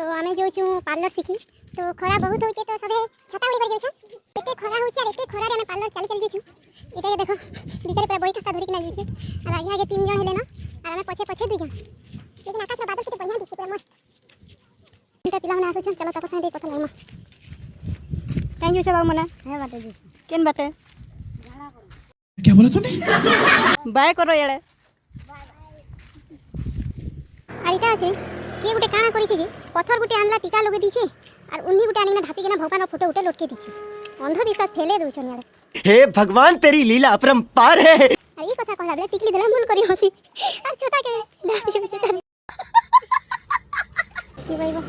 तो आम जो पार्लर शिखी तो खरा बहुत होचे तो सबे छता उड़ी पड़ जाउछ एते खरा होचे और एते खरा रे हम पार्लर चल जाउछु। इटा के देखो बिचारे पूरा बही खाता धरि के ना जाइछे और आगे आगे 3 जण हेले ना और हमें पछे पछे 2 जण लेकिन आकाश में बादल केते बढ़िया दिसते पूरा मस्त। इटा पिला ना आछन चलो तको साइड कथा लाइमा काई जुछ बाबू मना हे बाटे जुछ केन बाटे क्या बोला तूने? बाय करो याडे আর এটা আছে কে গুটে কানা করেছে যে পথর গুটে আনলা টিকা লগে দিছে আর উনি গুটে আনিনা ঢাপি কেনা ভৌকানো ফটো উঠে লটকে দিছে অন্ধবিশ্বাস ফেলে দউছন ইয়ারে। हे भगवान तेरी लीला अपरंपार है। আর এই কথা কইলা বলে টিকলি দেলা ভুল করি হসি আর ছোটা কে ঢাপি বিছে কি ভাইবা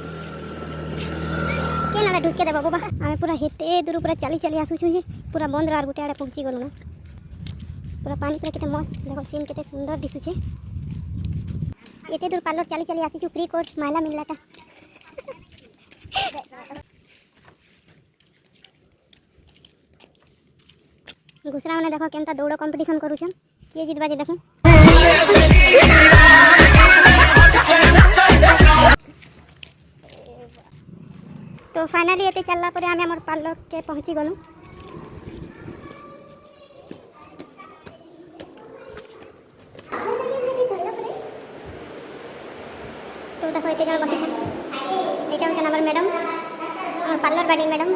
কেনা ঢুকে দেব বাবা আমি পুরা হেতে দূর পুরা চালি চালি আসুছু যে পুরা বন্ধ আর গুটে আড়ে পৌঁছি গলু না পুরা পানি পুরা কেতে মস্ত দেখো सीन केते सुंदर दिसुछे। एते दूर पार्लर चली चली आसी फ्री कोर्स माला मिललाटा घुसरा मैंने देखो केमता दौड़ कंपटीशन करूछन किए जितबा जे देखो। तो फाइनली एते चलला परे आमे हमर पार्लर के पहुंची गलु। तो देखो एते जण बसे एटा होछन हमर मैडम पार्लर बाड़ी मैडम